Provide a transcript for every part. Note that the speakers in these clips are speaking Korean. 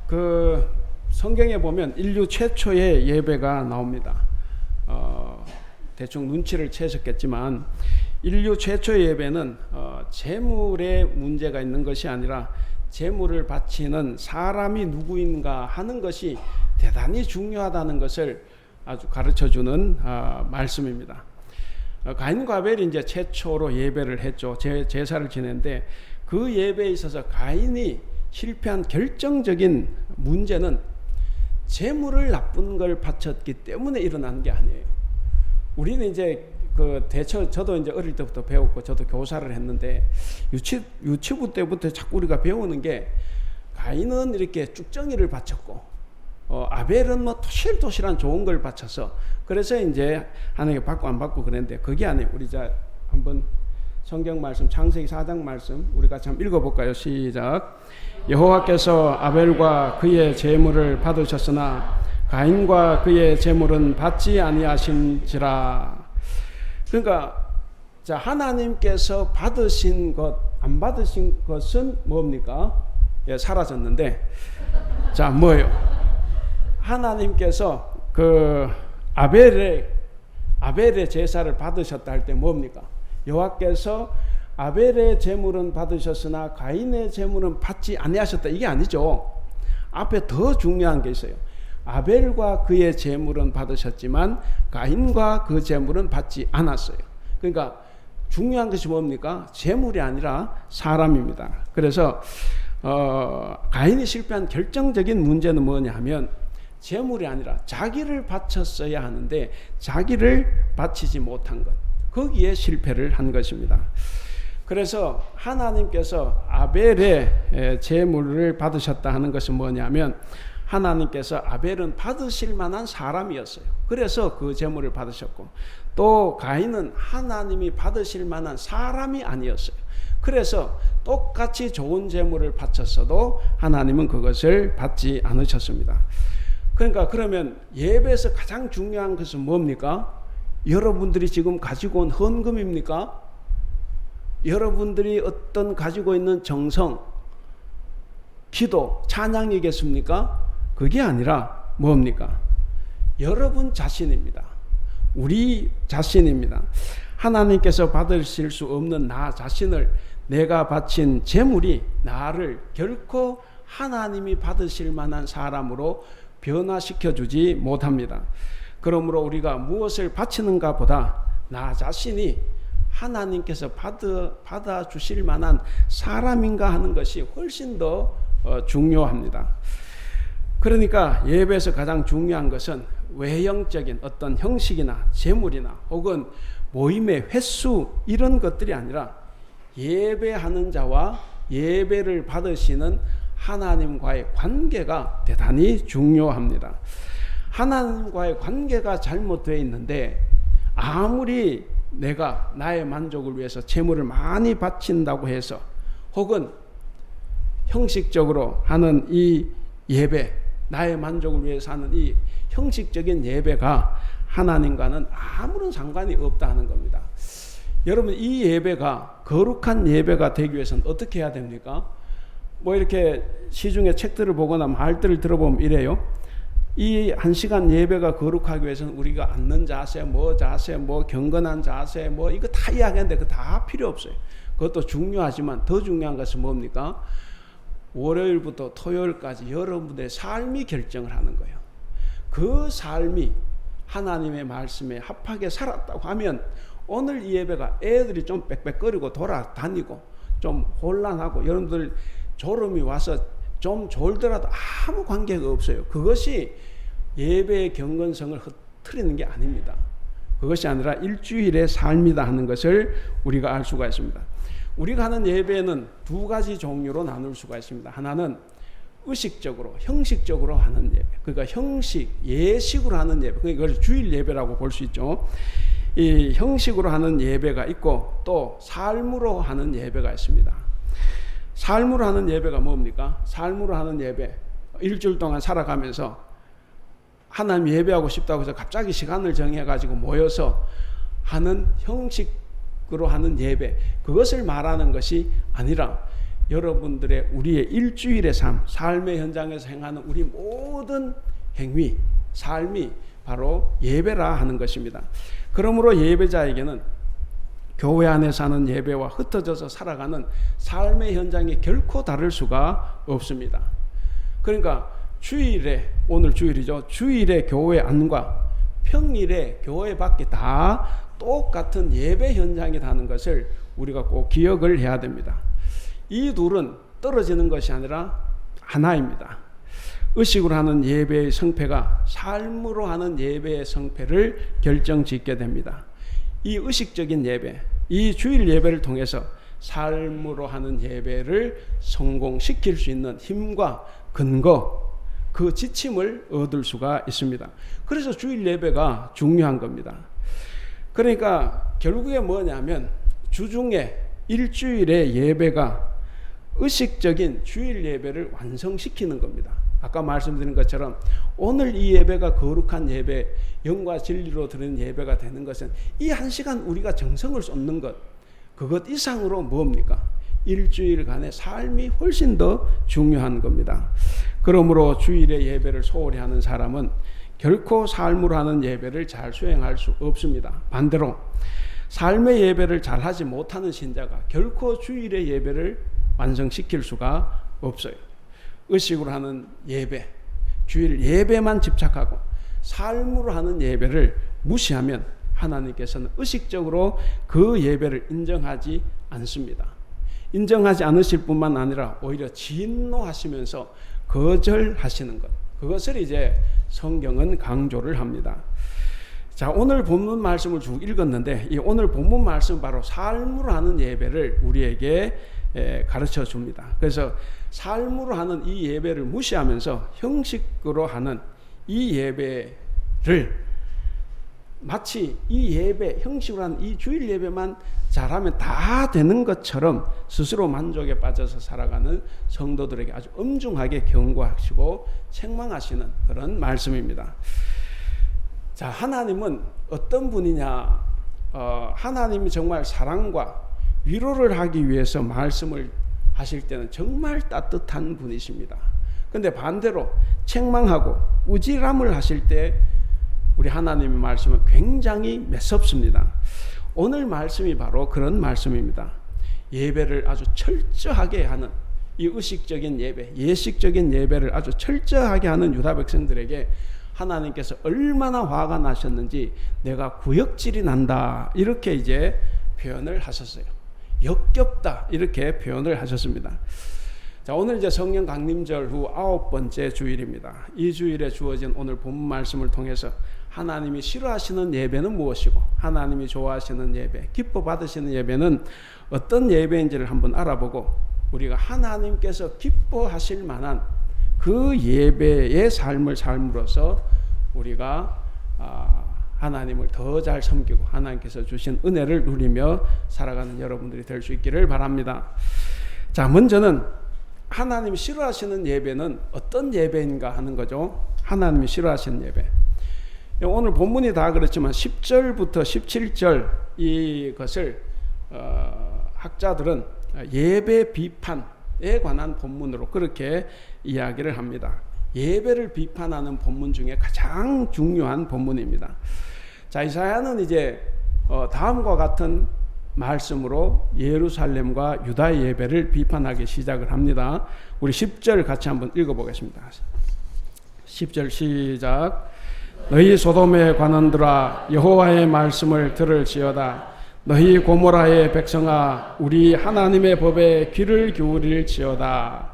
그 성경에 보면 인류 최초의 예배가 나옵니다. 대충 눈치를 채셨겠지만 인류 최초의 예배는 재물에 문제가 있는 것이 아니라 재물을 바치는 사람이 누구인가 하는 것이 대단히 중요하다는 것을 아주 가르쳐주는 말씀입니다. 가인과 아벨이 이제 최초로 예배를 했죠. 제사를 지냈는데 그 예배에 있어서 가인이 실패한 결정적인 문제는 재물을 나쁜 걸 바쳤기 때문에 일어난 게 아니에요. 우리는 이제 저도 이제 어릴 때부터 배웠고 저도 교사를 했는데 유치부 때부터 자꾸 우리가 배우는 게 가인은 이렇게 쭉정이를 바쳤고 아벨은 뭐 토실토실한 좋은 걸 바쳐서 그래서 이제 하나님께 받고 안 받고 그랬는데 그게 아니에요. 우리 자 한번 성경 말씀 창세기 4장 말씀 우리 같이 한번 읽어볼까요? 시작. 여호와께서 아벨과 그의 제물을 받으셨으나 가인과 그의 제물은 받지 아니하신지라. 그러니까 자 하나님께서 받으신 것 안 받으신 것은 뭡니까? 예, 사라졌는데 자 뭐예요? 하나님께서 그 아벨의 제사를 받으셨다 할 때 뭡니까? 여호와께서 아벨의 제물은 받으셨으나 가인의 제물은 받지 아니하셨다. 이게 아니죠. 앞에 더 중요한 게 있어요. 아벨과 그의 제물은 받으셨지만 가인과 그 제물은 받지 않았어요. 그러니까 중요한 것이 뭡니까? 제물이 아니라 사람입니다. 그래서 가인이 실패한 결정적인 문제는 뭐냐 하면 제물이 아니라 자기를 바쳤어야 하는데 자기를 바치지 못한 것, 거기에 실패를 한 것입니다. 그래서 하나님께서 아벨의 제물을 받으셨다 하는 것은 뭐냐면 하나님께서 아벨은 받으실 만한 사람이었어요. 그래서 그 제물을 받으셨고 또 가인은 하나님이 받으실 만한 사람이 아니었어요. 그래서 똑같이 좋은 제물을 바쳤어도 하나님은 그것을 받지 않으셨습니다. 그러니까 그러면 예배에서 가장 중요한 것은 뭡니까? 여러분들이 지금 가지고 온 헌금입니까? 여러분들이 어떤 가지고 있는 정성, 기도, 찬양이겠습니까? 그게 아니라 뭡니까? 여러분 자신입니다. 우리 자신입니다. 하나님께서 받으실 수 없는 나 자신을 내가 바친 제물이 나를 결코 하나님이 받으실 만한 사람으로 변화시켜주지 못합니다. 그러므로 우리가 무엇을 바치는가 보다 나 자신이 하나님께서 받아주실 만한 사람인가 하는 것이 훨씬 더 중요합니다. 그러니까 예배에서 가장 중요한 것은 외형적인 어떤 형식이나 제물이나 혹은 모임의 횟수 이런 것들이 아니라 예배하는 자와 예배를 받으시는 하나님과의 관계가 대단히 중요합니다. 하나님과의 관계가 잘못되어 있는데 아무리 내가 나의 만족을 위해서 제물을 많이 바친다고 해서 혹은 형식적으로 하는 이 예배, 나의 만족을 위해서 하는 이 형식적인 예배가 하나님과는 아무런 상관이 없다 하는 겁니다. 여러분 이 예배가 거룩한 예배가 되기 위해서는 어떻게 해야 됩니까? 뭐 이렇게 시중에 책들을 보거나 말들을 들어보면 이래요. 이 1시간 예배가 거룩하기 위해서는 우리가 앉는 자세, 뭐 경건한 자세, 뭐 이거 다 이야기하는데 그거 다 필요 없어요. 그것도 중요하지만 더 중요한 것은 뭡니까? 월요일부터 토요일까지 여러분의 삶이 결정을 하는 거예요. 그 삶이 하나님의 말씀에 합하게 살았다고 하면 오늘 이 예배가 애들이 좀 빽빽거리고 돌아다니고 좀 혼란하고 여러분들 졸음이 와서 좀 졸더라도 아무 관계가 없어요. 그것이 예배의 경건성을 흐트리는 게 아닙니다. 그것이 아니라 일주일의 삶이다 하는 것을 우리가 알 수가 있습니다. 우리가 하는 예배는 두 가지 종류로 나눌 수가 있습니다. 하나는 의식적으로, 형식적으로 하는 예배. 그러니까 형식, 예식으로 하는 예배. 그러니까 이걸 주일 예배라고 볼 수 있죠. 이 형식으로 하는 예배가 있고 또 삶으로 하는 예배가 있습니다. 삶으로 하는 예배가 뭡니까? 삶으로 하는 예배. 일주일 동안 살아가면서 하나님 예배하고 싶다고 해서 갑자기 시간을 정해가지고 모여서 하는 형식으로 하는 예배. 그것을 말하는 것이 아니라 여러분들의 우리의 일주일의 삶의 현장에서 행하는 우리 모든 행위, 삶이 바로 예배라 하는 것입니다. 그러므로 예배자에게는 교회 안에서 하는 예배와 흩어져서 살아가는 삶의 현장이 결코 다를 수가 없습니다. 그러니까 주일에, 오늘 주일이죠. 주일에 교회 안과 평일에 교회 밖이 다 똑같은 예배 현장이라는 것을 우리가 꼭 기억을 해야 됩니다. 이 둘은 떨어지는 것이 아니라 하나입니다. 의식으로 하는 예배의 성패가 삶으로 하는 예배의 성패를 결정짓게 됩니다. 이 의식적인 예배, 이 주일 예배를 통해서 삶으로 하는 예배를 성공시킬 수 있는 힘과 근거, 그 지침을 얻을 수가 있습니다. 그래서 주일 예배가 중요한 겁니다. 그러니까 결국에 뭐냐면 주중에 일주일의 예배가 의식적인 주일 예배를 완성시키는 겁니다. 아까 말씀드린 것처럼 오늘 이 예배가 거룩한 예배, 영과 진리로 드리는 예배가 되는 것은 이 한 시간 우리가 정성을 쏟는 것, 그것 이상으로 뭡니까? 일주일간의 삶이 훨씬 더 중요한 겁니다. 그러므로 주일의 예배를 소홀히 하는 사람은 결코 삶으로 하는 예배를 잘 수행할 수 없습니다. 반대로 삶의 예배를 잘 하지 못하는 신자가 결코 주일의 예배를 완성시킬 수가 없어요. 의식으로 하는 예배, 주일 예배만 집착하고 삶으로 하는 예배를 무시하면 하나님께서는 의식적으로 그 예배를 인정하지 않습니다. 인정하지 않으실 뿐만 아니라 오히려 진노하시면서 거절하시는 것, 그것을 이제 성경은 강조를 합니다. 자, 오늘 본문 말씀을 쭉 읽었는데 이 오늘 본문 말씀 바로 삶으로 하는 예배를 우리에게 가르쳐 줍니다. 그래서 삶으로 하는 이 예배를 무시하면서 형식으로 하는 이 예배를 마치 이 예배, 형식으로 하는 이 주일 예배만 잘하면 다 되는 것처럼 스스로 만족에 빠져서 살아가는 성도들에게 아주 엄중하게 경고하시고 책망하시는 그런 말씀입니다. 자, 하나님은 어떤 분이냐? 하나님이 정말 사랑과 위로를 하기 위해서 말씀을 하실 때는 정말 따뜻한 분이십니다. 그런데 반대로 책망하고 우질함을 하실 때 우리 하나님의 말씀은 굉장히 매섭습니다. 오늘 말씀이 바로 그런 말씀입니다. 예배를 아주 철저하게 하는 이 의식적인 예배, 예식적인 예배를 아주 철저하게 하는 유다 백성들에게 하나님께서 얼마나 화가 나셨는지 내가 구역질이 난다 이렇게 이제 표현을 하셨어요. 역겹다 이렇게 표현을 하셨습니다. 자, 오늘 이제 성령 강림절 후 9번째 주일입니다. 이 주일에 주어진 오늘 본문 말씀을 통해서 하나님이 싫어하시는 예배는 무엇이고 하나님이 좋아하시는 예배, 기뻐 받으시는 예배는 어떤 예배인지를 한번 알아보고 우리가 하나님께서 기뻐하실 만한 그 예배의 삶을 삶으로써 우리가 하나님을 더 잘 섬기고 하나님께서 주신 은혜를 누리며 살아가는 여러분들이 될 수 있기를 바랍니다. 자, 먼저는 하나님이 싫어하시는 예배는 어떤 예배인가 하는 거죠. 하나님이 싫어하시는 예배. 오늘 본문이 다 그렇지만 10절부터 17절 이것을 학자들은 예배 비판에 관한 본문으로 그렇게 이야기를 합니다. 예배를 비판하는 본문 중에 가장 중요한 본문입니다. 자, 이사야는 이제 다음과 같은 말씀으로 예루살렘과 유다의 예배를 비판하기 시작을 합니다. 우리 10절 같이 한번 읽어보겠습니다. 10절 시작. 너희 소돔의 관원들아 여호와의 말씀을 들을지어다. 너희 고모라의 백성아 우리 하나님의 법에 귀를 기울일지어다.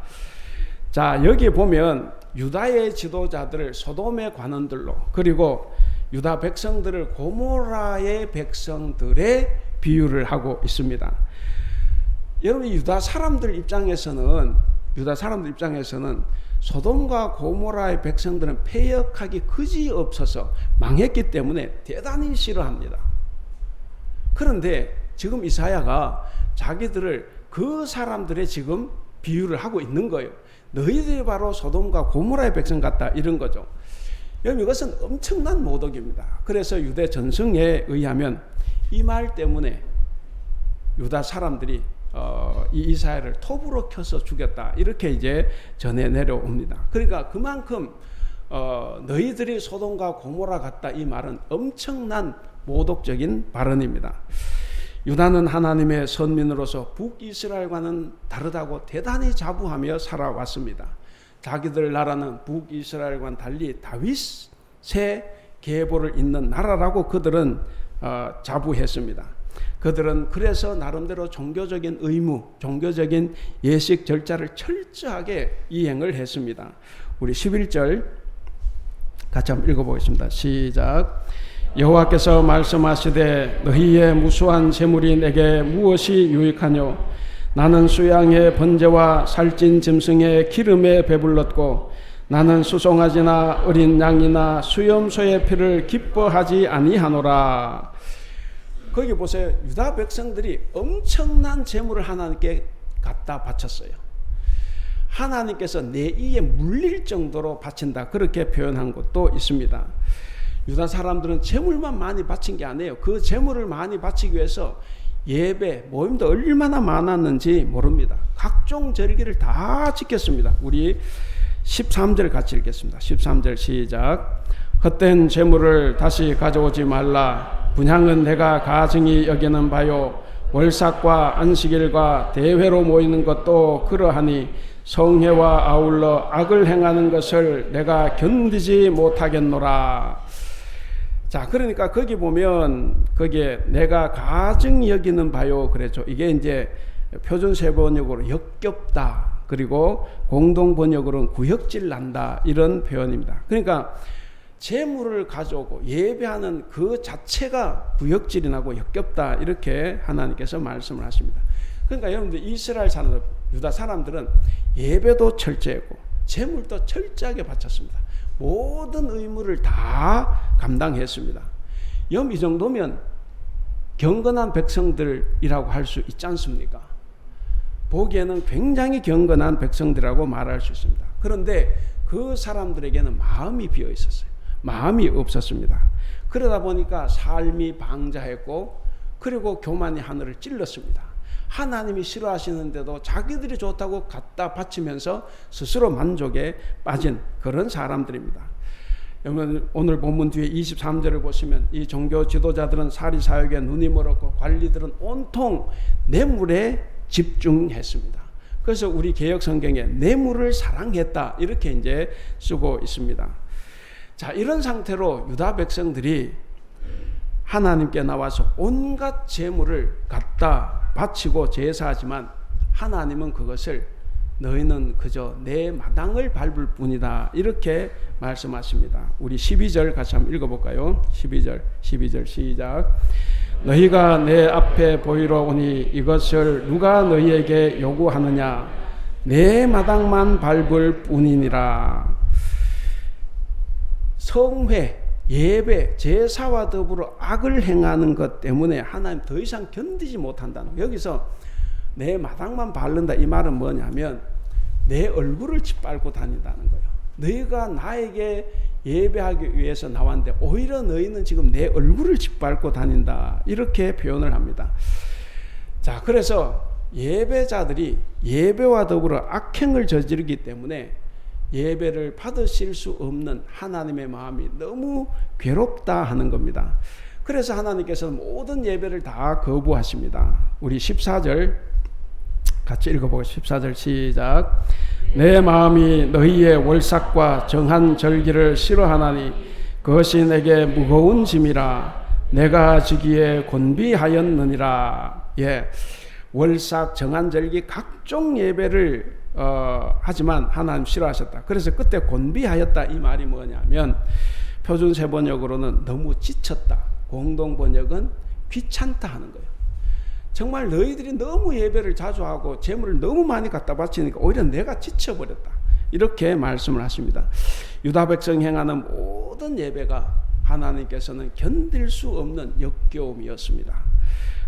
자, 여기 보면 유다의 지도자들을 소돔의 관원들로 그리고 유다 백성들을 고모라의 백성들의 비유를 하고 있습니다. 여러분, 유다 사람들 입장에서는 소돔과 고모라의 백성들은 패역하기 그지없어서 망했기 때문에 대단히 싫어합니다. 그런데 지금 이사야가 자기들을 그 사람들의 지금 비유를 하고 있는 거예요. 너희들이 바로 소돔과 고모라의 백성 같다 이런 거죠. 여러분, 이것은 엄청난 모독입니다. 그래서 유대 전승에 의하면 이 말 때문에 유다 사람들이 이 이스라엘을 톱으로 켜서 죽였다. 이렇게 이제 전해 내려옵니다. 그러니까 그만큼 너희들이 소돔과 고모라 같다. 이 말은 엄청난 모독적인 발언입니다. 유다는 하나님의 선민으로서 북이스라엘과는 다르다고 대단히 자부하며 살아왔습니다. 자기들 나라는 북이스라엘과는 달리 다윗의 계보를 잇는 나라라고 그들은 자부했습니다. 그들은 그래서 나름대로 종교적인 의무, 종교적인 예식 절차를 철저하게 이행을 했습니다. 우리 11절 같이 한번 읽어보겠습니다. 시작. 여호와께서 말씀하시되 너희의 무수한 재물이 내게 무엇이 유익하뇨? 나는 수양의 번제와 살찐 짐승의 기름에 배불렀고 나는 수송아지나 어린 양이나 수염소의 피를 기뻐하지 아니하노라. 거기 보세요. 유다 백성들이 엄청난 재물을 하나님께 갖다 바쳤어요. 하나님께서 내 이에 물릴 정도로 바친다. 그렇게 표현한 것도 있습니다. 유다 사람들은 재물만 많이 바친 게 아니에요. 그 재물을 많이 바치기 위해서 예배, 모임도 얼마나 많았는지 모릅니다. 각종 절기를 다 지켰습니다. 우리 13절 같이 읽겠습니다. 13절 시작. 헛된 재물을 다시 가져오지 말라. 분향은 내가 가증히 여기는 바요. 월삭과 안식일과 대회로 모이는 것도 그러하니 성회와 아울러 악을 행하는 것을 내가 견디지 못하겠노라. 자, 그러니까 거기 보면 거기에 내가 가증히 여기는 바요 그랬죠. 이게 이제 표준 세번역으로 역겹다. 그리고 공동 번역으로는 구역질 난다. 이런 표현입니다. 그러니까 재물을 가져오고 예배하는 그 자체가 구역질이 나고 역겹다. 이렇게 하나님께서 말씀을 하십니다. 그러니까 여러분들 이스라엘 사람들, 유다 사람들은 예배도 철저했고 재물도 철저하게 바쳤습니다. 모든 의무를 다 감당했습니다. 이 정도면 경건한 백성들이라고 할 수 있지 않습니까? 보기에는 굉장히 경건한 백성들이라고 말할 수 있습니다. 그런데 그 사람들에게는 마음이 비어 있었어요. 마음이 없었습니다. 그러다 보니까 삶이 방자했고 그리고 교만이 하늘을 찔렀습니다. 하나님이 싫어하시는데도 자기들이 좋다고 갖다 바치면서 스스로 만족에 빠진 그런 사람들입니다. 여러분 오늘 본문 뒤에 23절을 보시면 이 종교 지도자들은 사리사욕에 눈이 멀었고 관리들은 온통 뇌물에 집중했습니다. 그래서 우리 개역 성경에 뇌물을 사랑했다 이렇게 이제 쓰고 있습니다. 자, 이런 상태로 유다 백성들이 하나님께 나와서 온갖 재물을 갖다 바치고 제사하지만 하나님은 그것을 너희는 그저 내 마당을 밟을 뿐이다 이렇게 말씀하십니다. 우리 12절 같이 한번 읽어볼까요? 12절 시작. 너희가 내 앞에 보이러 오니 이것을 누가 너희에게 요구하느냐? 내 마당만 밟을 뿐이니라. 성회, 예배, 제사와 더불어 악을 행하는 것 때문에 하나님 더 이상 견디지 못한다는 거예요. 여기서 내 마당만 밟는다 이 말은 뭐냐면 내 얼굴을 짓밟고 다닌다는 거예요. 너희가 나에게 예배하기 위해서 나왔는데 오히려 너희는 지금 내 얼굴을 짓밟고 다닌다 이렇게 표현을 합니다. 자, 그래서 예배자들이 예배와 더불어 악행을 저지르기 때문에 예배를 받으실 수 없는 하나님의 마음이 너무 괴롭다 하는 겁니다. 그래서 하나님께서는 모든 예배를 다 거부하십니다. 우리 14절 같이 읽어보겠습니다. 14절 시작. 내 마음이 너희의 월삭과 정한 절기를 싫어하나니 그것이 내게 무거운 짐이라 내가 지기에 곤비하였느니라. 예, 월삭 정한 절기 각종 예배를 하지만 하나님 싫어하셨다. 그래서 그때 곤비하였다 이 말이 뭐냐면 표준 세번역으로는 너무 지쳤다. 공동 번역은 귀찮다 하는 거예요. 정말 너희들이 너무 예배를 자주 하고 재물을 너무 많이 갖다 바치니까 오히려 내가 지쳐버렸다. 이렇게 말씀을 하십니다. 유다 백성이 행하는 모든 예배가 하나님께서는 견딜 수 없는 역겨움이었습니다.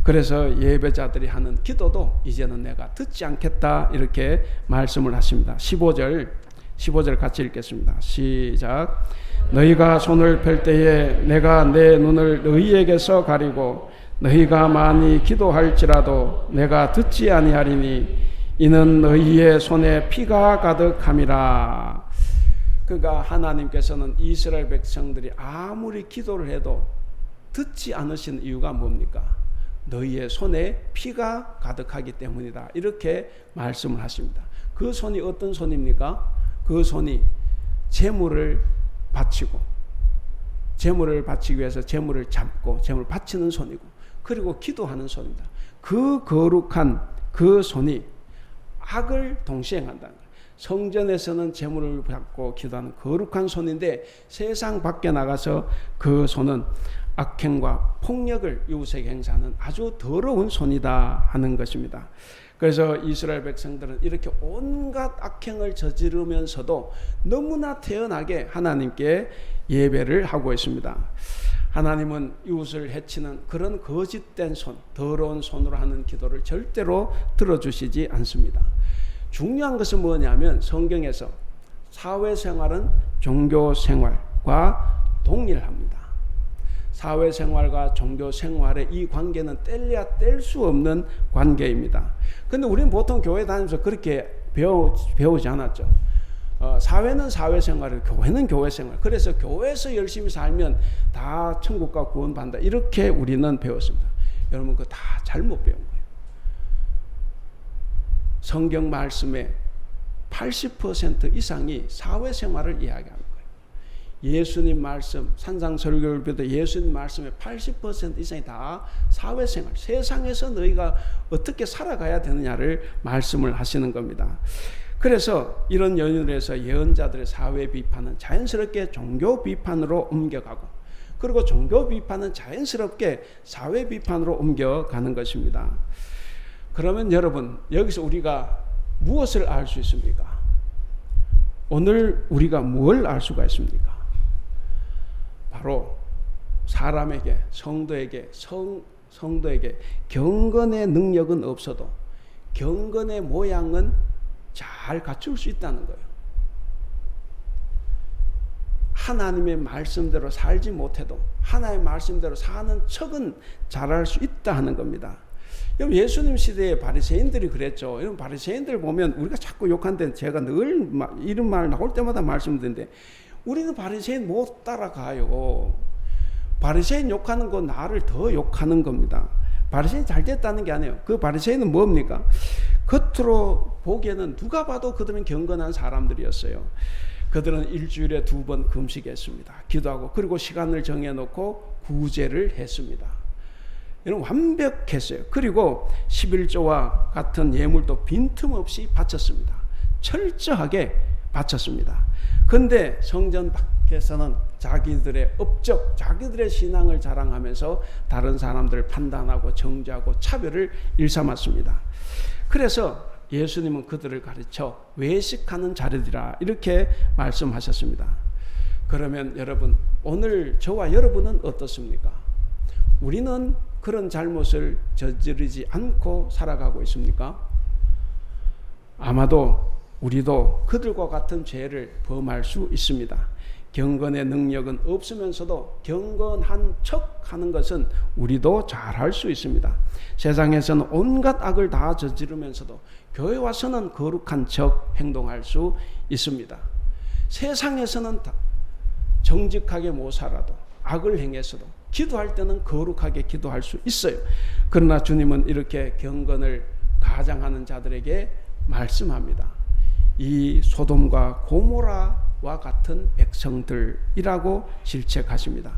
그래서 예배자들이 하는 기도도 이제는 내가 듣지 않겠다 이렇게 말씀을 하십니다. 15절 같이 읽겠습니다. 시작. 너희가 손을 펼 때에 내가 내 눈을 너희에게서 가리고 너희가 많이 기도할지라도 내가 듣지 아니하리니 이는 너희의 손에 피가 가득함이라. 그러니까 하나님께서는 이스라엘 백성들이 아무리 기도를 해도 듣지 않으신 이유가 뭡니까? 너희의 손에 피가 가득하기 때문이다. 이렇게 말씀을 하십니다. 그 손이 어떤 손입니까? 그 손이 제물을 바치고, 제물을 바치기 위해서 제물을 잡고 제물을 바치는 손이고, 그리고 기도하는 손입니다. 그 거룩한 그 손이 악을 동시에 행한다는 거예요. 성전에서는 제물을 받고 기도하는 거룩한 손인데 세상 밖에 나가서 그 손은 악행과 폭력을 이웃에게 행사하는 아주 더러운 손이다 하는 것입니다. 그래서 이스라엘 백성들은 이렇게 온갖 악행을 저지르면서도 너무나 태연하게 하나님께 예배를 하고 있습니다. 하나님은 이웃을 해치는 그런 거짓된 손, 더러운 손으로 하는 기도를 절대로 들어주시지 않습니다. 중요한 것은 뭐냐면 성경에서 사회생활은 종교생활과 동일합니다. 사회생활과 종교생활의 이 관계는 뗄래야 뗄 수 없는 관계입니다. 그런데 우리는 보통 교회 다니면서 그렇게 배우지 않았죠. 사회는 사회생활이고 교회는 교회생활. 그래서 교회에서 열심히 살면 다 천국과 구원받는다. 이렇게 우리는 배웠습니다. 여러분 그거 다 잘못 배운 거예요. 성경 말씀의 80% 이상이 사회생활을 이야기하는 거예요. 예수님 말씀, 산상설교를 비롯해 예수님 말씀의 80% 이상이 다 사회생활, 세상에서 너희가 어떻게 살아가야 되느냐를 말씀을 하시는 겁니다. 그래서 이런 연유를 해서 예언자들의 사회 비판은 자연스럽게 종교 비판으로 옮겨가고, 그리고 종교 비판은 자연스럽게 사회 비판으로 옮겨가는 것입니다. 그러면 여러분, 여기서 우리가 무엇을 알 수 있습니까? 오늘 우리가 뭘 알 수가 있습니까? 바로 사람에게, 성도에게 경건의 능력은 없어도 경건의 모양은 잘 갖출 수 있다는 거예요. 하나님의 말씀대로 살지 못해도 하나님의 말씀대로 사는 척은 잘할 수 있다 하는 겁니다. 여러분, 예수님 시대에 바리새인들이 그랬죠. 여러분, 바리새인들 보면 우리가 자꾸 욕하는데 제가 늘 이런 말 나올 때마다 말씀드리는데 우리는 바리새인 못 따라가요. 바리새인 욕하는 건 나를 더 욕하는 겁니다. 바리새인 잘 됐다는 게 아니에요. 그 바리새인은 뭡니까? 겉으로 보기에는 누가 봐도 그들은 경건한 사람들이었어요. 그들은 일주일에 2번 금식했습니다. 기도하고, 그리고 시간을 정해놓고 구제를 했습니다. 여러분, 완벽했어요. 그리고 11조와 같은 예물도 빈틈없이 바쳤습니다. 철저하게 바쳤습니다. 그런데 성전 밖에서는 자기들의 업적, 자기들의 신앙을 자랑하면서 다른 사람들을 판단하고 정죄하고 차별을 일삼았습니다. 그래서 예수님은 그들을 가르쳐 외식하는 자리들이라 이렇게 말씀하셨습니다. 그러면 여러분, 오늘 저와 여러분은 어떻습니까? 우리는 그런 잘못을 저지르지 않고 살아가고 있습니까? 아마도 우리도 그들과 같은 죄를 범할 수 있습니다. 경건의 능력은 없으면서도 경건한 척 하는 것은 우리도 잘할 수 있습니다. 세상에서는 온갖 악을 다 저지르면서도 교회 와서는 거룩한 척 행동할 수 있습니다. 세상에서는 정직하게 못 살아도 악을 행해서도 기도할 때는 거룩하게 기도할 수 있어요. 그러나 주님은 이렇게 경건을 가장하는 자들에게 말씀합니다. 이 소돔과 고모라와 같은 백성들이라고 질책하십니다.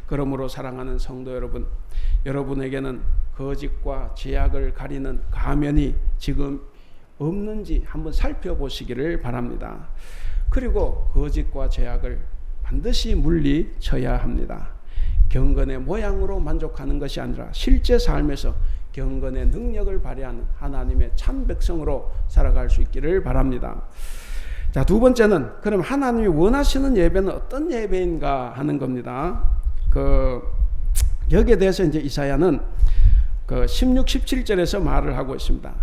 그러므로 사랑하는 성도 여러분, 여러분에게는 거짓과 죄악을 가리는 가면이 지금 없는지 한번 살펴보시기를 바랍니다. 그리고 거짓과 죄악을 반드시 물리쳐야 합니다. 경건의 모양으로 만족하는 것이 아니라 실제 삶에서 경건의 능력을 발휘하는 하나님의 참 백성으로 살아갈 수 있기를 바랍니다. 자, 두 번째는 그럼 하나님이 원하시는 예배는 어떤 예배인가 하는 겁니다. 여기에 대해서 이제 이사야는 16, 17절에서 말을 하고 있습니다.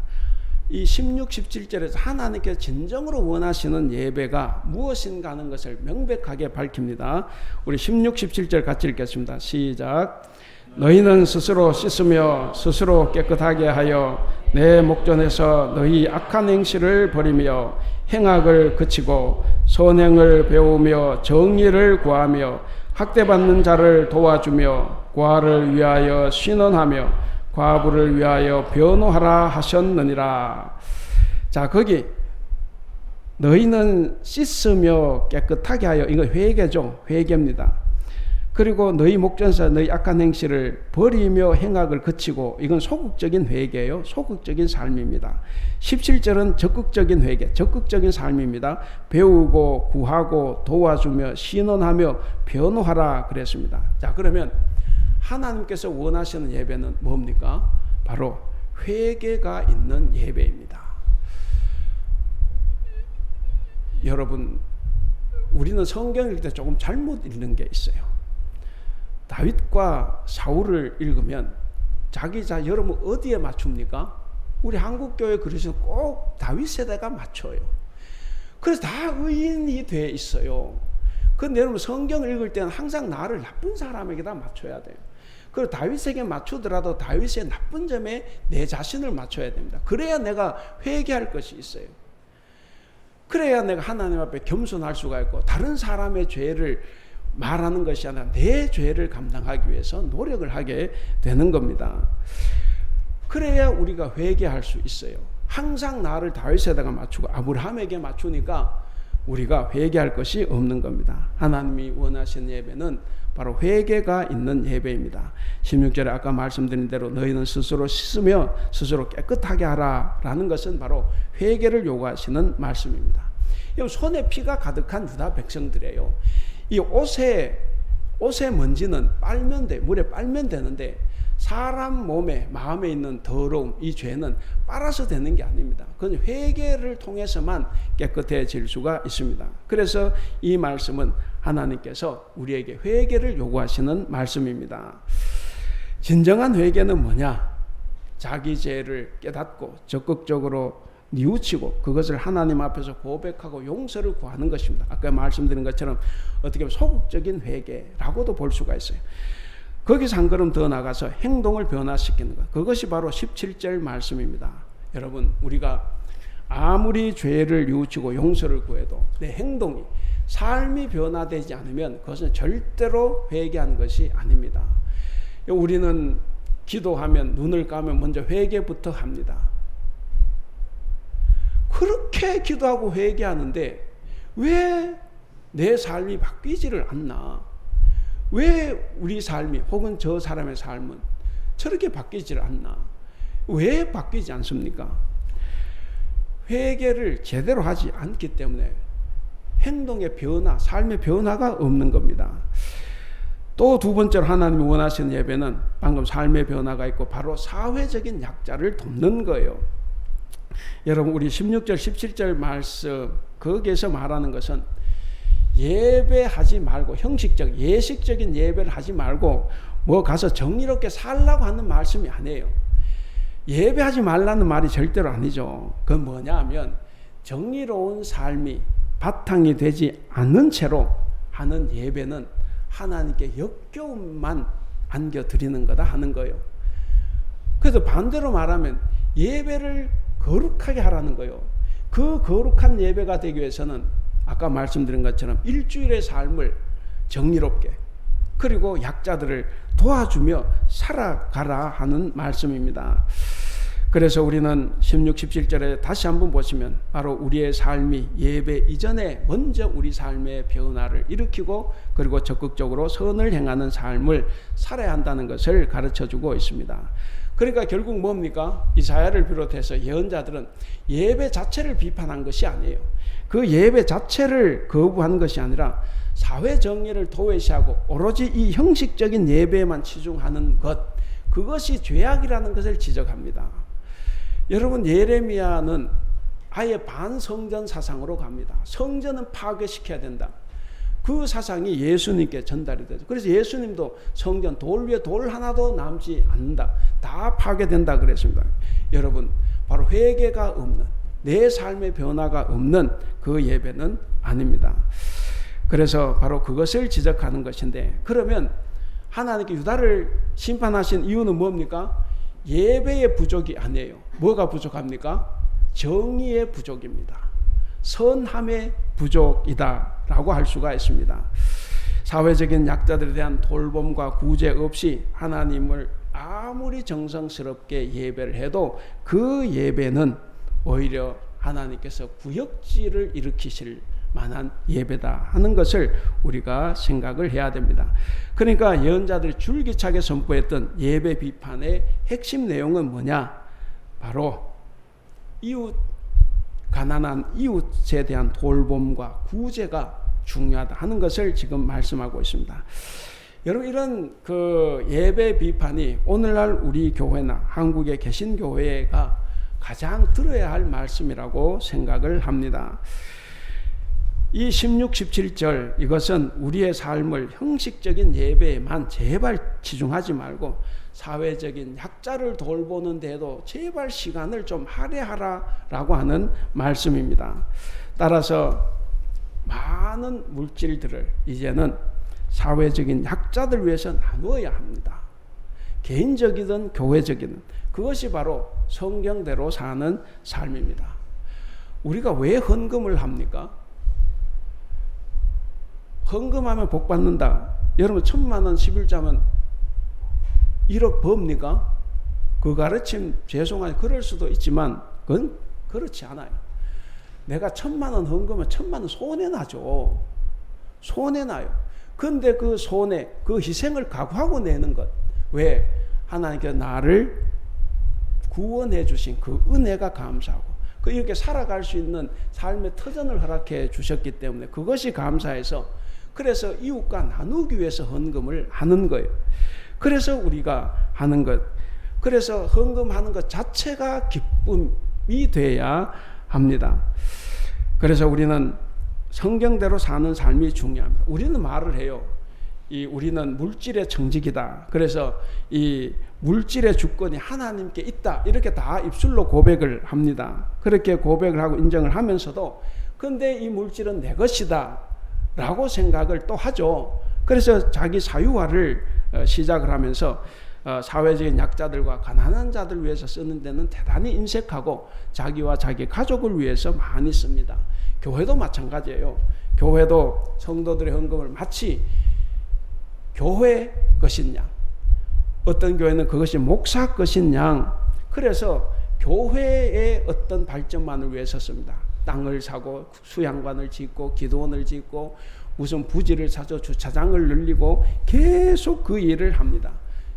이 16, 17절에서 하나님께서 진정으로 원하시는 예배가 무엇인가 하는 것을 명백하게 밝힙니다. 우리 16, 17절 같이 읽겠습니다. 시작. 너희는 스스로 씻으며 스스로 깨끗하게 하여 내 목전에서 너희 악한 행실을 버리며 행악을 그치고 선행을 배우며 정의를 구하며 학대받는 자를 도와주며 과를 위하여 신원하며 과부를 위하여 변호하라 하셨느니라. 자, 거기 너희는 씻으며 깨끗하게 하여, 이거 회개죠. 회개입니다. 그리고 너희 목전에서 너희 악한 행실을 버리며 행악을 그치고, 이건 소극적인 회개예요. 소극적인 삶입니다. 17절은 적극적인 회개, 적극적인 삶입니다. 배우고 구하고 도와주며 신원하며 변호하라 그랬습니다. 자, 그러면 하나님께서 원하시는 예배는 뭡니까? 바로 회개가 있는 예배입니다. 여러분, 우리는 성경 읽을 때 조금 잘못 읽는 게 있어요. 다윗과 사울을 읽으면 여러분 어디에 맞춥니까? 우리 한국교회 그릇은 꼭 다윗 세대가 맞춰요. 그래서 다 의인이 돼 있어요. 그런데 여러분 성경을 읽을 때는 항상 나를 나쁜 사람에게다 맞춰야 돼요. 그리고 다윗에게 맞추더라도 다윗의 나쁜 점에 내 자신을 맞춰야 됩니다. 그래야 내가 회개할 것이 있어요. 그래야 내가 하나님 앞에 겸손할 수가 있고, 다른 사람의 죄를 말하는 것이 아니라 내 죄를 감당하기 위해서 노력을 하게 되는 겁니다. 그래야 우리가 회개할 수 있어요. 항상 나를 다윗에다가 맞추고 아브라함에게 맞추니까 우리가 회개할 것이 없는 겁니다. 하나님이 원하시는 예배는 바로 회개가 있는 예배입니다. 16절에 아까 말씀드린 대로 너희는 스스로 씻으며 스스로 깨끗하게 하라 라는 것은 바로 회개를 요구하시는 말씀입니다. 손에 피가 가득한 유다 백성들이에요. 이 옷의 먼지는 빨면 돼, 물에 빨면 되는데, 사람 몸에 마음에 있는 더러움, 이 죄는 빨아서 되는 게 아닙니다. 그건 회개를 통해서만 깨끗해질 수가 있습니다. 그래서 이 말씀은 하나님께서 우리에게 회개를 요구하시는 말씀입니다. 진정한 회개는 뭐냐? 자기 죄를 깨닫고 적극적으로 뉘우치고 그것을 하나님 앞에서 고백하고 용서를 구하는 것입니다. 아까 말씀드린 것처럼 어떻게 보면 소극적인 회개라고도 볼 수가 있어요. 거기서 한 걸음 더 나가서 행동을 변화시키는 것, 그것이 바로 17절 말씀입니다. 여러분, 우리가 아무리 죄를 뉘우치고 용서를 구해도 내 행동이, 삶이 변화되지 않으면 그것은 절대로 회개한 것이 아닙니다. 우리는 기도하면, 눈을 감으면 먼저 회개부터 합니다. 그렇게 기도하고 회개하는데 왜 내 삶이 바뀌지를 않나? 왜 우리 삶이, 혹은 저 사람의 삶은 저렇게 바뀌지를 않나? 왜 바뀌지 않습니까? 회개를 제대로 하지 않기 때문에 행동의 변화, 삶의 변화가 없는 겁니다. 또 두 번째로 하나님이 원하시는 예배는 방금 삶의 변화가 있고 바로 사회적인 약자를 돕는 거예요. 여러분, 우리 16절 17절 말씀 거기에서 말하는 것은 예배하지 말고, 형식적 예식적인 예배를 하지 말고 뭐 가서 정의롭게 살라고 하는 말씀이 아니에요. 예배하지 말라는 말이 절대로 아니죠. 그건 뭐냐 하면 정의로운 삶이 바탕이 되지 않는 채로 하는 예배는 하나님께 역겨움만 안겨드리는 거다 하는 거예요. 그래서 반대로 말하면 예배를 거룩하게 하라는 거예요. 그 거룩한 예배가 되기 위해서는 아까 말씀드린 것처럼 일주일의 삶을 정의롭게, 그리고 약자들을 도와주며 살아가라 하는 말씀입니다. 그래서 우리는 16, 17절에 다시 한번 보시면 바로 우리의 삶이 예배 이전에 먼저 우리 삶의 변화를 일으키고 그리고 적극적으로 선을 행하는 삶을 살아야 한다는 것을 가르쳐주고 있습니다. 그러니까 결국 뭡니까? 이사야를 비롯해서 예언자들은 예배 자체를 비판한 것이 아니에요. 그 예배 자체를 거부한 것이 아니라 사회 정의를 도외시하고 오로지 이 형식적인 예배에만 치중하는 것, 그것이 죄악이라는 것을 지적합니다. 여러분, 예레미야는 아예 반성전 사상으로 갑니다. 성전은 파괴시켜야 된다. 그 사상이 예수님께 전달이 되죠. 그래서 예수님도 성전 돌 위에 돌 하나도 남지 않는다, 다 파괴된다 그랬습니다. 여러분, 바로 회개가 없는, 내 삶의 변화가 없는 그 예배는 아닙니다. 그래서 바로 그것을 지적하는 것인데, 그러면 하나님께 유다를 심판하신 이유는 뭡니까? 예배의 부족이 아니에요. 뭐가 부족합니까? 정의의 부족입니다. 선함의 부족이다라고 할 수가 있습니다. 사회적인 약자들에 대한 돌봄과 구제 없이 하나님을 아무리 정성스럽게 예배를 해도 그 예배는 오히려 하나님께서 구역질을 일으키실 만한 예배다 하는 것을 우리가 생각을 해야 됩니다. 그러니까 예언자들이 줄기차게 선포했던 예배 비판의 핵심 내용은 뭐냐? 바로 가난한 이웃에 대한 돌봄과 구제가 중요하다 하는 것을 지금 말씀하고 있습니다. 여러분, 이런 예배 비판이 오늘날 우리 교회나 한국에 계신 교회가 가장 들어야 할 말씀이라고 생각을 합니다. 이 16, 17절 이것은 우리의 삶을 형식적인 예배에만 제발 치중하지 말고 사회적인 약자를 돌보는 데도 제발 시간을 좀 할애하라라고 하는 말씀입니다. 따라서 많은 물질들을 이제는 사회적인 약자들 위해서 나누어야 합니다. 개인적이든 교회적이든 그것이 바로 성경대로 사는 삶입니다. 우리가 왜 헌금을 합니까? 헌금하면 복 받는다. 여러분 1,000,000원 11자면 1억 법니까? 그 가르침 죄송하니 그럴 수도 있지만 그건 그렇지 않아요. 내가 1,000,000원 헌금은 1,000,000원 손해나죠. 손해나요. 근데 그 손해, 그 희생을 각오하고 내는 것. 왜? 하나님께서 나를 구원해 주신 그 은혜가 감사하고 이렇게 살아갈 수 있는 삶의 터전을 허락해 주셨기 때문에 그것이 감사해서 그래서 이웃과 나누기 위해서 헌금을 하는 거예요. 그래서 우리가 하는 것, 그래서 헌금하는 것 자체가 기쁨이 돼야 합니다. 그래서 우리는 성경대로 사는 삶이 중요합니다. 우리는 말을 해요. 우리는 물질의 청직이다. 그래서 이 물질의 주권이 하나님께 있다. 이렇게 다 입술로 고백을 합니다. 그렇게 고백을 하고 인정을 하면서도 근데 이 물질은 내 것이다 라고 생각을 또 하죠. 그래서 자기 사유화를 시작을 하면서 사회적인 약자들과 가난한 자들 위해서 쓰는 데는 대단히 인색하고 자기와 자기 가족을 위해서 많이 씁니다. 교회도 마찬가지예요. 교회도 성도들의 헌금을 마치 교회 것인 양, 어떤 교회는 그것이 목사 것인 양, 그래서 교회의 어떤 발전만을 위해서 씁니다. 땅을 사고 수양관을 짓고 기도원을 짓고 무슨 부지를 사서 주차장을 늘리고 계속 그 일을 합니다.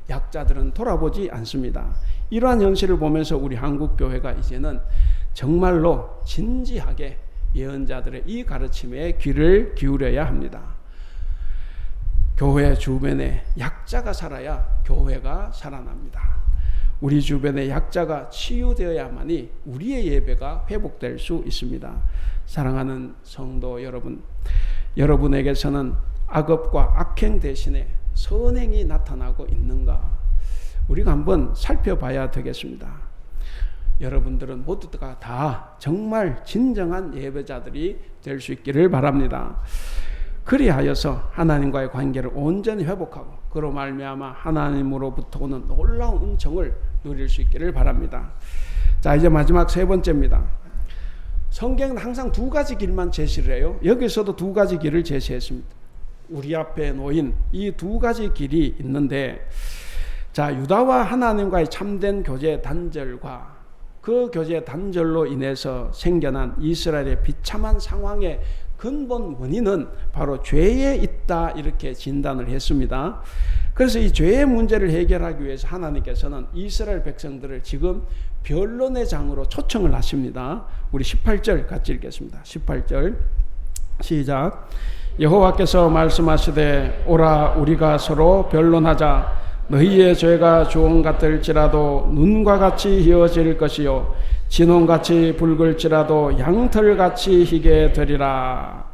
약자들은 돌아보지 않습니다. 이러한 현실을 보면서 우리 한국교회가 이제는 정말로 진지하게 예언자들의 이 가르침에 귀를 기울여야 합니다. 교회 주변에 약자가 살아야 교회가 살아납니다. 우리 주변에 약자가 치유되어야만이 우리의 예배가 회복될 수 있습니다. 사랑하는 성도 여러분, 여러분에게서는 악업과 악행 대신에 선행이 나타나고 있는가? 우리가 한번 살펴봐야 되겠습니다. 여러분들은 모두가 다 정말 진정한 예배자들이 될 수 있기를 바랍니다. 그리하여서 하나님과의 관계를 온전히 회복하고 그로 말미암아 하나님으로부터 오는 놀라운 은총을 누릴 수 있기를 바랍니다. 자, 이제 마지막 세 번째입니다. 성경은 항상 두 가지 길만 제시를 해요. 여기서도 두 가지 길을 제시했습니다. 우리 앞에 놓인 이 두 가지 길이 있는데, 자, 유다와 하나님과의 참된 교제 단절과 그 교제 단절로 인해서 생겨난 이스라엘의 비참한 상황의 근본 원인은 바로 죄에 있다, 이렇게 진단을 했습니다. 그래서 이 죄의 문제를 해결하기 위해서 하나님께서는 이스라엘 백성들을 지금 변론의 장으로 초청을 하십니다. 우리 18절 같이 읽겠습니다. 18절 시작. 여호와께서 말씀하시되 오라 우리가 서로 변론하자. 너희의 죄가 주홍 같을지라도 눈과 같이 희어질 것이요 진홍같이 붉을지라도 양털같이 희게 되리라.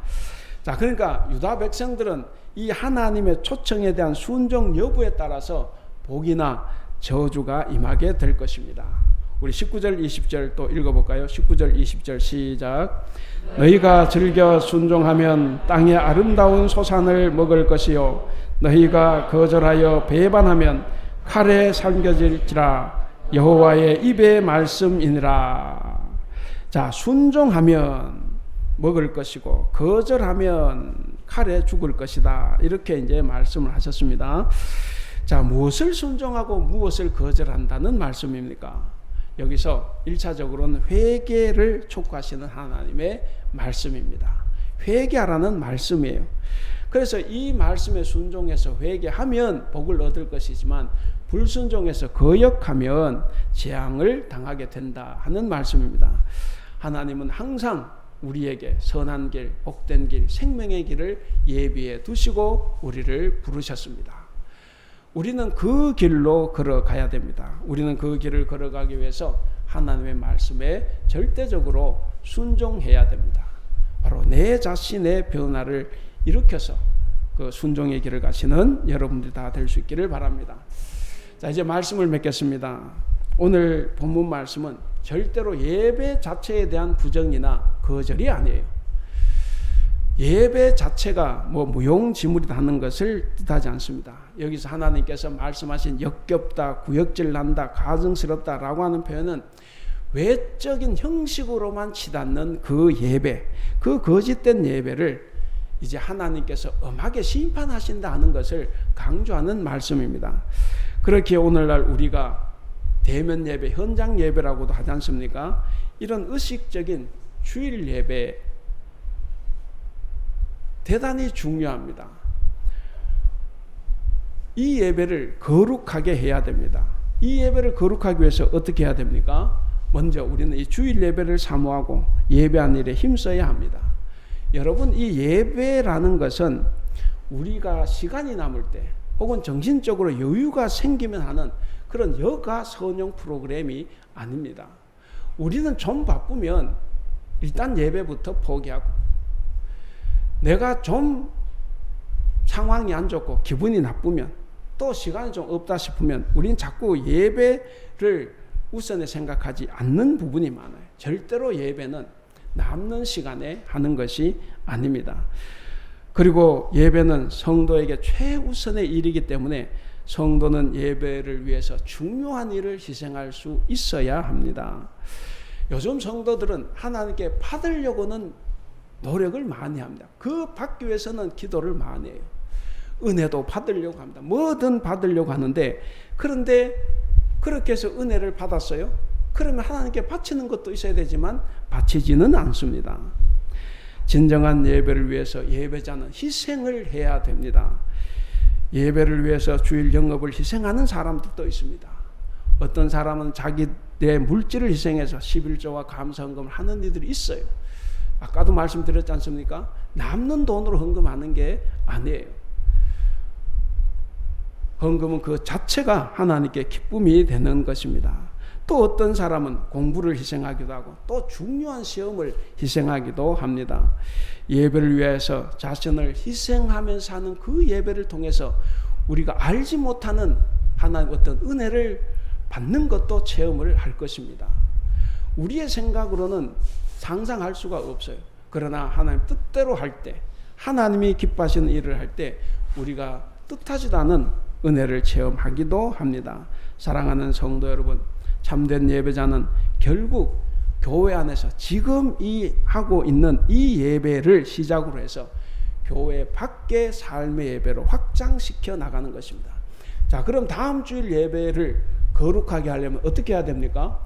자, 그러니까 유다 백성들은 이 하나님의 초청에 대한 순종 여부에 따라서 복이나 저주가 임하게 될 것입니다. 우리 19절 20절 또 읽어볼까요? 19절 20절 시작. 너희가 즐겨 순종하면 땅의 아름다운 소산을 먹을 것이요 너희가 거절하여 배반하면 칼에 삼겨질지라. 여호와의 입의 말씀이니라. 자, 순종하면 먹을 것이고 거절하면 칼에 죽을 것이다. 이렇게 이제 말씀을 하셨습니다. 자, 무엇을 순종하고 무엇을 거절한다는 말씀입니까? 여기서 1차적으로는 회개를 촉구하시는 하나님의 말씀입니다. 회개하라는 말씀이에요. 그래서 이 말씀에 순종해서 회개하면 복을 얻을 것이지만 불순종해서 거역하면 재앙을 당하게 된다 하는 말씀입니다. 하나님은 항상 우리에게 선한 길, 복된 길, 생명의 길을 예비해 두시고 우리를 부르셨습니다. 우리는 그 길로 걸어가야 됩니다. 우리는 그 길을 걸어가기 위해서 하나님의 말씀에 절대적으로 순종해야 됩니다. 바로 내 자신의 변화를 일으켜서 그 순종의 길을 가시는 여러분들이 다 될 수 있기를 바랍니다. 자, 이제 말씀을 맺겠습니다. 오늘 본문 말씀은 절대로 예배 자체에 대한 부정이나 거절이 아니에요. 예배 자체가 뭐 무용지물이라는 것을 뜻하지 않습니다. 여기서 하나님께서 말씀하신 역겹다, 구역질난다, 가증스럽다라고 하는 표현은 외적인 형식으로만 치닫는 그 예배, 그 거짓된 예배를 이제 하나님께서 엄하게 심판하신다 하는 것을 강조하는 말씀입니다. 그렇게 오늘날 우리가 대면 예배, 현장 예배라고도 하지 않습니까? 이런 의식적인 주일 예배 대단히 중요합니다. 이 예배를 거룩하게 해야 됩니다. 이 예배를 거룩하기 위해서 어떻게 해야 됩니까? 먼저 우리는 이 주일 예배를 사모하고 예배하는 일에 힘써야 합니다. 여러분, 이 예배라는 것은 우리가 시간이 남을 때 혹은 정신적으로 여유가 생기면 하는 그런 여가 선용 프로그램이 아닙니다. 우리는 좀 바쁘면 일단 예배부터 포기하고, 내가 좀 상황이 안 좋고 기분이 나쁘면, 또 시간이 좀 없다 싶으면 우리는 자꾸 예배를 우선에 생각하지 않는 부분이 많아요. 절대로 예배는 남는 시간에 하는 것이 아닙니다. 그리고 예배는 성도에게 최우선의 일이기 때문에 성도는 예배를 위해서 중요한 일을 희생할 수 있어야 합니다. 요즘 성도들은 하나님께 받으려고는 노력을 많이 합니다. 그 받기 위해서는 기도를 많이 해요. 은혜도 받으려고 합니다. 뭐든 받으려고 하는데, 그런데 그렇게 해서 은혜를 받았어요? 그러면 하나님께 바치는 것도 있어야 되지만 바치지는 않습니다. 진정한 예배를 위해서 예배자는 희생을 해야 됩니다. 예배를 위해서 주일 영업을 희생하는 사람들도 있습니다. 어떤 사람은 자기의 물질을 희생해서 11조와 감사헌금을 하는 이들이 있어요. 아까도 말씀드렸지 않습니까? 남는 돈으로 헌금하는 게 아니에요. 헌금은 그 자체가 하나님께 기쁨이 되는 것입니다. 또 어떤 사람은 공부를 희생하기도 하고 또 중요한 시험을 희생하기도 합니다. 예배를 위해서 자신을 희생하면서 하는 그 예배를 통해서 우리가 알지 못하는 하나님의 어떤 은혜를 받는 것도 체험을 할 것입니다. 우리의 생각으로는 상상할 수가 없어요. 그러나 하나님 뜻대로 할 때, 하나님이 기뻐하시는 일을 할 때 우리가 뜻하지도 않은 은혜를 체험하기도 합니다. 사랑하는 성도 여러분, 참된 예배자는 결국 교회 안에서 지금 하고 있는 이 예배를 시작으로 해서 교회 밖의 삶의 예배로 확장시켜 나가는 것입니다. 자, 그럼 다음 주일 예배를 거룩하게 하려면 어떻게 해야 됩니까?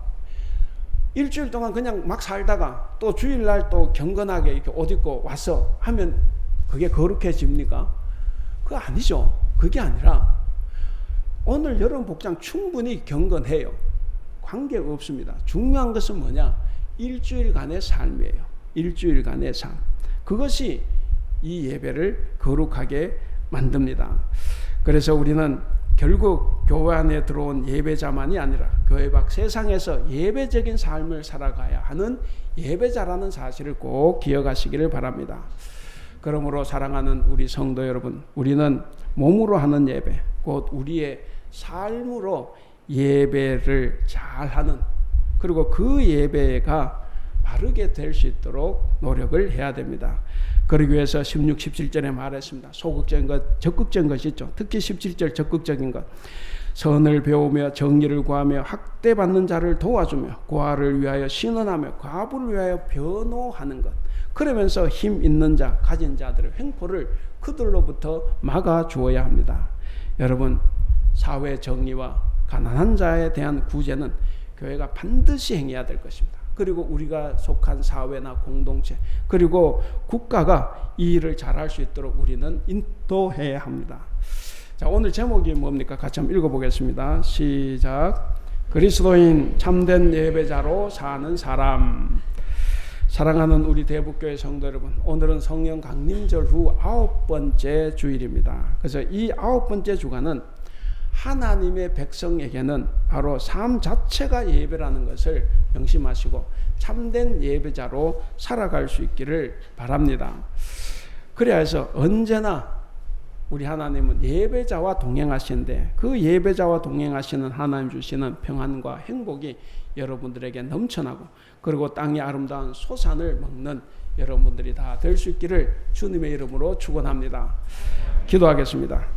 일주일 동안 그냥 막 살다가 또 주일날 또 경건하게 이렇게 옷 입고 와서 하면 그게 거룩해집니까? 그거 아니죠. 그게 아니라 오늘 여러분 복장 충분히 경건해요. 관계없습니다. 중요한 것은 뭐냐? 일주일간의 삶이에요. 일주일간의 삶. 그것이 이 예배를 거룩하게 만듭니다. 그래서 우리는 결국 교회 안에 들어온 예배자만이 아니라 교회 밖 세상에서 예배적인 삶을 살아가야 하는 예배자라는 사실을 꼭 기억하시기를 바랍니다. 그러므로 사랑하는 우리 성도 여러분, 우리는 몸으로 하는 예배, 곧 우리의 삶으로 예배를 잘하는, 그리고 그 예배가 바르게 될 수 있도록 노력을 해야 됩니다. 그러기 위해서 16, 17절에 말했습니다. 소극적인 것, 적극적인 것이 있죠. 특히 17절 적극적인 것. 선을 배우며 정의를 구하며 학대받는 자를 도와주며 고아를 위하여 신원하며 과부를 위하여 변호하는 것. 그러면서 힘 있는 자, 가진 자들의 횡포를 그들로부터 막아 주어야 합니다. 여러분, 사회 정의와 가난한 자에 대한 구제는 교회가 반드시 행해야 될 것입니다. 그리고 우리가 속한 사회나 공동체, 그리고 국가가 이 일을 잘할 수 있도록 우리는 인도해야 합니다. 자, 오늘 제목이 뭡니까? 같이 한번 읽어보겠습니다. 시작. 그리스도인 참된 예배자로 사는 사람. 사랑하는 우리 대북교회 성도 여러분, 오늘은 성령 강림절 후 9번째 주일입니다. 그래서 이 9번째 주간은 하나님의 백성에게는 바로 삶 자체가 예배라는 것을 명심하시고 참된 예배자로 살아갈 수 있기를 바랍니다. 그래야 해서 언제나 우리 하나님은 예배자와 동행하시는데 그 예배자와 동행하시는 하나님 주시는 평안과 행복이 여러분들에게 넘쳐나고 그리고 땅의 아름다운 소산을 먹는 여러분들이 다 될 수 있기를 주님의 이름으로 축원합니다. 기도하겠습니다.